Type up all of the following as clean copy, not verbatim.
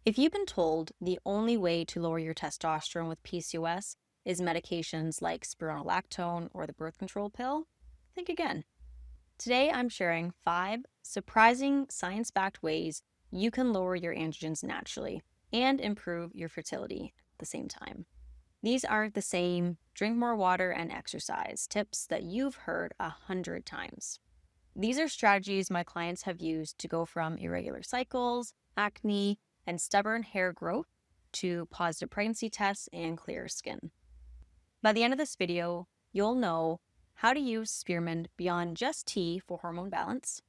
If you've been told the only way to lower your testosterone with PCOS is medications like spironolactone or the birth control pill, think again. Today, I'm sharing 5 surprising science backed ways you can lower your androgens naturally and improve your fertility at the same time. These aren't the same drink more water and exercise tips that you've heard 100 times. These are strategies my clients have used to go from irregular cycles, acne, and stubborn hair growth to positive pregnancy tests and clearer skin. By the end of this video, you'll know how to use spearmint beyond just tea for hormone balance,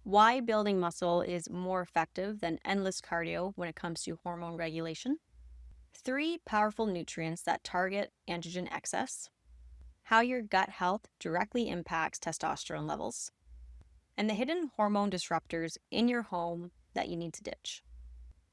why building muscle is more effective than endless cardio when it comes to hormone regulation, 3 powerful nutrients that target androgen excess, how your gut health directly impacts testosterone levels, and the hidden hormone disruptors in your home that you need to ditch.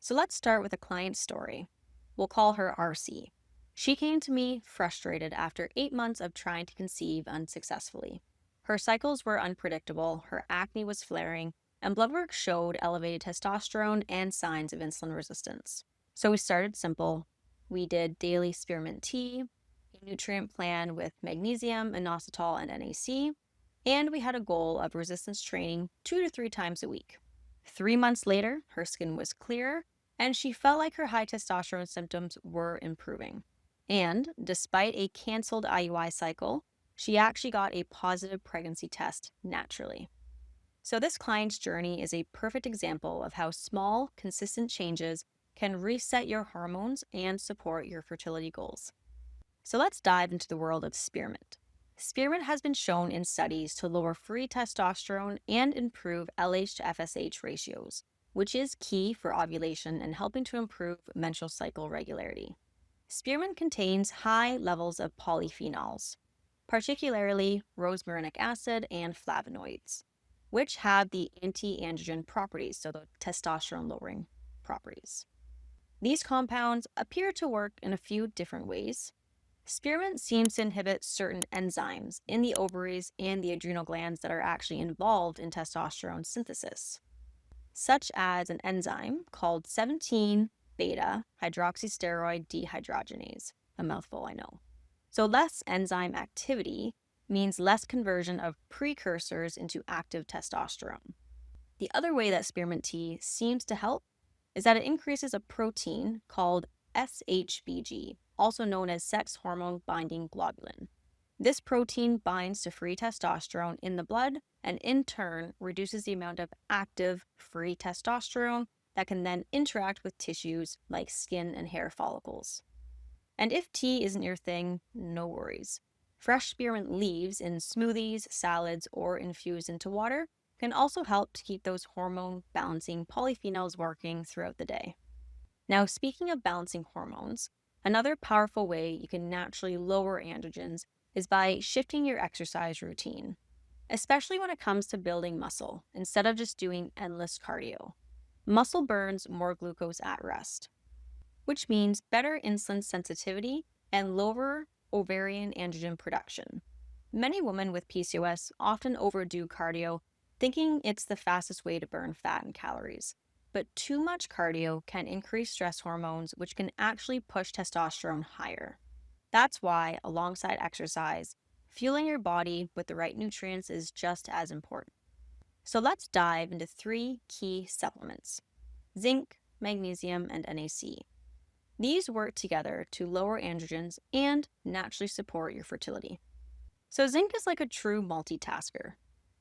So let's start with a client story. We'll call her RC. She came to me frustrated after 8 months of trying to conceive unsuccessfully. Her cycles were unpredictable, her acne was flaring, and blood work showed elevated testosterone and signs of insulin resistance. So we started simple. We did daily spearmint tea, a nutrient plan with magnesium, inositol, and NAC, and we had a goal of resistance training 2 to 3 times a week. 3 months later, her skin was clearer, and she felt like her high testosterone symptoms were improving. And despite a canceled IUI cycle, she actually got a positive pregnancy test naturally. So this client's journey is a perfect example of how small, consistent changes can reset your hormones and support your fertility goals. So let's dive into the world of spearmint. Spearmint has been shown in studies to lower free testosterone and improve LH to FSH ratios, which is key for ovulation and helping to improve menstrual cycle regularity. Spearmint contains high levels of polyphenols, particularly rosmarinic acid and flavonoids, which have the anti-androgen properties, so the testosterone-lowering properties. These compounds appear to work in a few different ways. Spearmint seems to inhibit certain enzymes in the ovaries and the adrenal glands that are actually involved in testosterone synthesis, such as an enzyme called 17-beta hydroxysteroid dehydrogenase, a mouthful, I know. So less enzyme activity means less conversion of precursors into active testosterone. The other way that spearmint tea seems to help is that it increases a protein called SHBG, also known as sex hormone binding globulin. This protein binds to free testosterone in the blood and in turn reduces the amount of active free testosterone that can then interact with tissues like skin and hair follicles. And if tea isn't your thing, no worries. Fresh spearmint leaves in smoothies, salads, or infused into water can also help to keep those hormone balancing polyphenols working throughout the day. Now, speaking of balancing hormones, another powerful way you can naturally lower androgens is by shifting your exercise routine, especially when it comes to building muscle instead of just doing endless cardio. Muscle burns more glucose at rest, which means better insulin sensitivity and lower ovarian androgen production. Many women with PCOS often overdo cardio, thinking it's the fastest way to burn fat and calories. But too much cardio can increase stress hormones, which can actually push testosterone higher. That's why, alongside exercise, fueling your body with the right nutrients is just as important. So let's dive into 3 key supplements: zinc, magnesium, and NAC. These work together to lower androgens and naturally support your fertility. So zinc is like a true multitasker.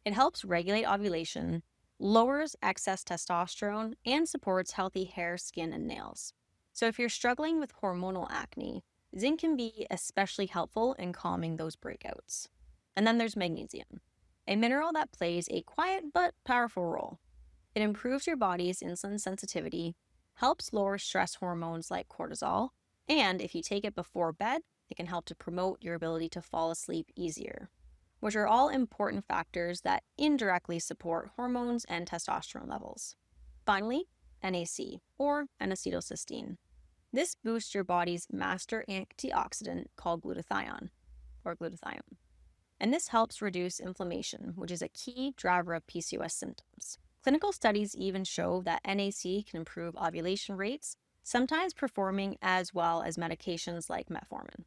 It helps regulate ovulation, lowers excess testosterone, and supports healthy hair, skin, and nails. So if you're struggling with hormonal acne, zinc can be especially helpful in calming those breakouts. And then there's magnesium, a mineral that plays a quiet but powerful role. It improves your body's insulin sensitivity, helps lower stress hormones like cortisol, and if you take it before bed, it can help to promote your ability to fall asleep easier, which are all important factors that indirectly support hormones and testosterone levels. Finally, NAC, or N-acetylcysteine. This boosts your body's master antioxidant called glutathione, or glutathione. And this helps reduce inflammation, which is a key driver of PCOS symptoms. Clinical studies even show that NAC can improve ovulation rates, sometimes performing as well as medications like metformin.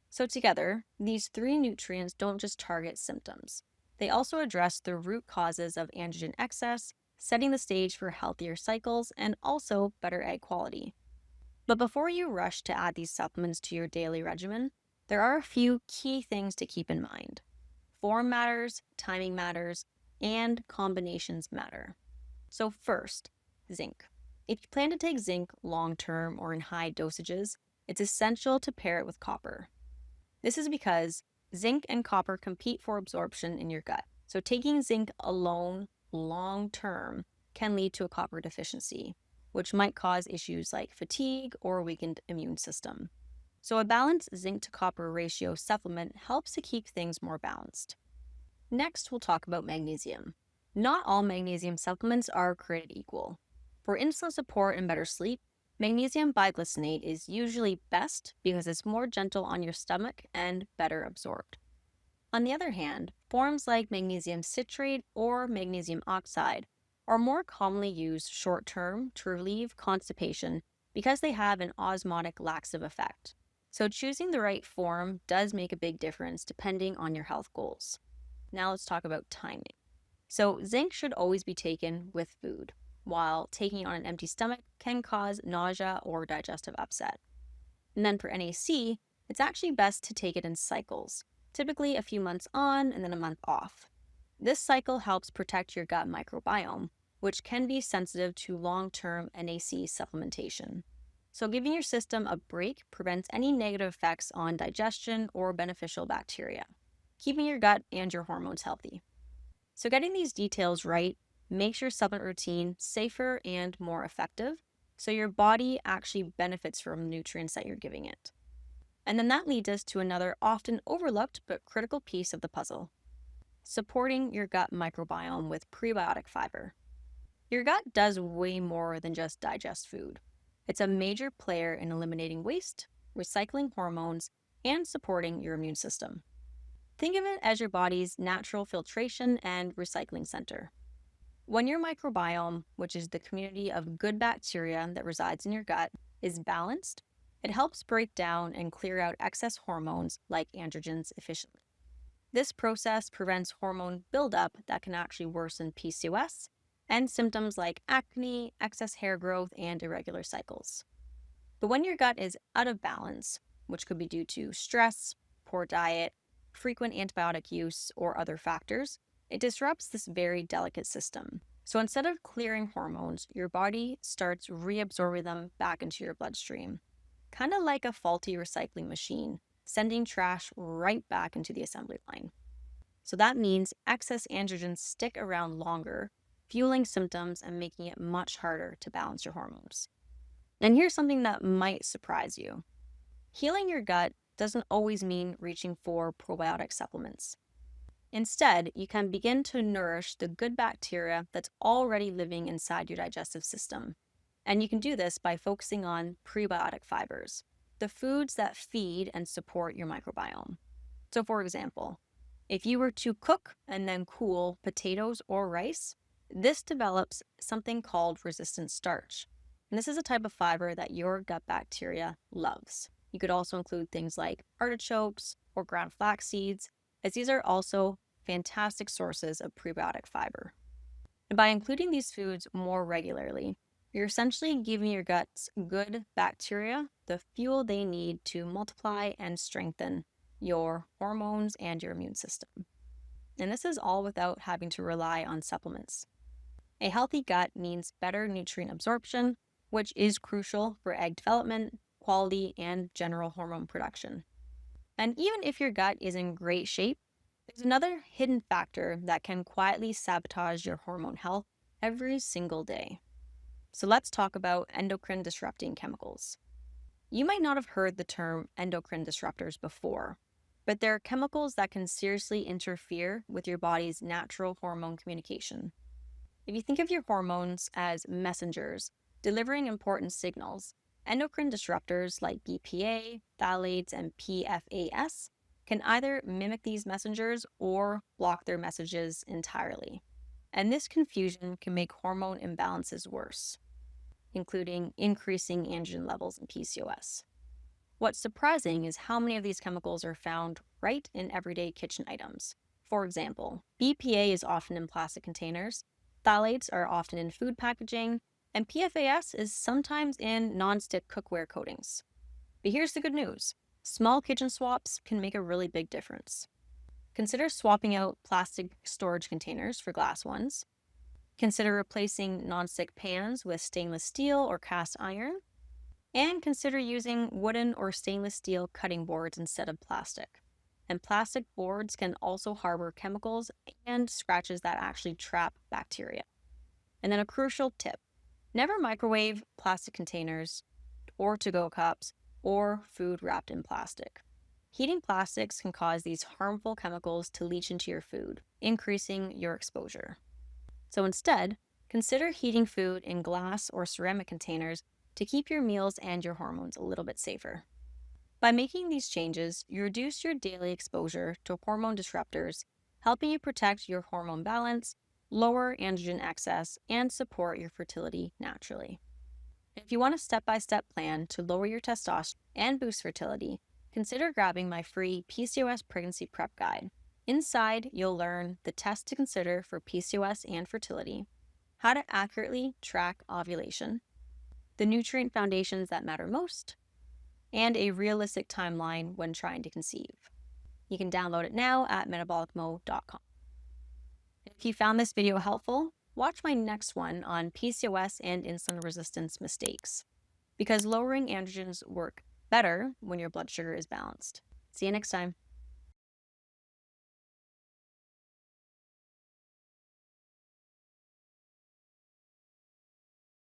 So, together, these three nutrients don't just target symptoms, they also address the root causes of androgen excess, setting the stage for healthier cycles and also better egg quality. But before you rush to add these supplements to your daily regimen, there are a few key things to keep in mind. Form matters, timing matters, and combinations matter. So, first, zinc. If you plan to take zinc long term or in high dosages, it's essential to pair it with copper. This is because zinc and copper compete for absorption in your gut. So, taking zinc alone long term can lead to a copper deficiency, which might cause issues like fatigue or a weakened immune system. So, a balanced zinc to copper ratio supplement helps to keep things more balanced. Next, we'll talk about magnesium. Not all magnesium supplements are created equal. For insulin support and better sleep, magnesium biglycinate is usually best because it's more gentle on your stomach and better absorbed. On the other hand, forms like magnesium citrate or magnesium oxide are more commonly used short term to relieve constipation because they have an osmotic laxative effect. So, choosing the right form does make a big difference depending on your health goals. Now, let's talk about timing. So, zinc should always be taken with food, while taking it on an empty stomach can cause nausea or digestive upset. And then for NAC, it's actually best to take it in cycles, typically a few months on and then a month off. This cycle helps protect your gut microbiome, which can be sensitive to long-term NAC supplementation. So, giving your system a break prevents any negative effects on digestion or beneficial bacteria, keeping your gut and your hormones healthy. So, getting these details right makes your supplement routine safer and more effective, so your body actually benefits from the nutrients that you're giving it. And then that leads us to another often overlooked but critical piece of the puzzle: supporting your gut microbiome with prebiotic fiber. Your gut does way more than just digest food. It's a major player in eliminating waste, recycling hormones, and supporting your immune system. Think of it as your body's natural filtration and recycling center. When your microbiome, which is the community of good bacteria that resides in your gut, is balanced, it helps break down and clear out excess hormones like androgens efficiently. This process prevents hormone buildup that can actually worsen PCOS and symptoms like acne, excess hair growth, and irregular cycles. But when your gut is out of balance, which could be due to stress, poor diet, frequent antibiotic use, or other factors, it disrupts this very delicate system. So instead of clearing hormones, your body starts reabsorbing them back into your bloodstream, kind of like a faulty recycling machine, sending trash right back into the assembly line. So that means excess androgens stick around longer, fueling symptoms and making it much harder to balance your hormones. And here's something that might surprise you. Healing your gut doesn't always mean reaching for probiotic supplements. Instead, you can begin to nourish the good bacteria that's already living inside your digestive system. And you can do this by focusing on prebiotic fibers, the foods that feed and support your microbiome. So, for example, if you were to cook and then cool potatoes or rice, this develops something called resistant starch. And this is a type of fiber that your gut bacteria loves. You could also include things like artichokes or ground flax seeds, as these are also fantastic sources of prebiotic fiber. And by including these foods more regularly, you're essentially giving your gut's good bacteria the fuel they need to multiply and strengthen your hormones and your immune system. And this is all without having to rely on supplements. A healthy gut means better nutrient absorption, which is crucial for egg development, quality, and general hormone production. And even if your gut is in great shape, there's another hidden factor that can quietly sabotage your hormone health every single day. So let's talk about endocrine disrupting chemicals. You might not have heard the term endocrine disruptors before, but they're chemicals that can seriously interfere with your body's natural hormone communication. If you think of your hormones as messengers delivering important signals, endocrine disruptors like BPA, phthalates, and PFAS can either mimic these messengers or block their messages entirely. And this confusion can make hormone imbalances worse, including increasing androgen levels in PCOS. What's surprising is how many of these chemicals are found right in everyday kitchen items. For example, BPA is often in plastic containers, phthalates are often in food packaging, and PFAS is sometimes in non-stick cookware coatings. But here's the good news. Small kitchen swaps can make a really big difference. Consider swapping out plastic storage containers for glass ones. Consider replacing non-stick pans with stainless steel or cast iron. And consider using wooden or stainless steel cutting boards instead of plastic. And plastic boards can also harbor chemicals and scratches that actually trap bacteria. And then a crucial tip: never microwave plastic containers or to-go cups or food wrapped in plastic. Heating plastics can cause these harmful chemicals to leach into your food, increasing your exposure. So instead, consider heating food in glass or ceramic containers to keep your meals and your hormones a little bit safer. By making these changes, you reduce your daily exposure to hormone disruptors, helping you protect your hormone balance, lower androgen excess, and support your fertility naturally. If you want a step-by-step plan to lower your testosterone and boost fertility, consider grabbing my free PCOS Pregnancy Prep Guide. Inside, you'll learn the tests to consider for PCOS and fertility, how to accurately track ovulation, the nutrient foundations that matter most, and a realistic timeline when trying to conceive. You can download it now at metabolicmo.com. If you found this video helpful, watch my next one on PCOS and insulin resistance mistakes, because lowering androgens work better when your blood sugar is balanced. See you next time.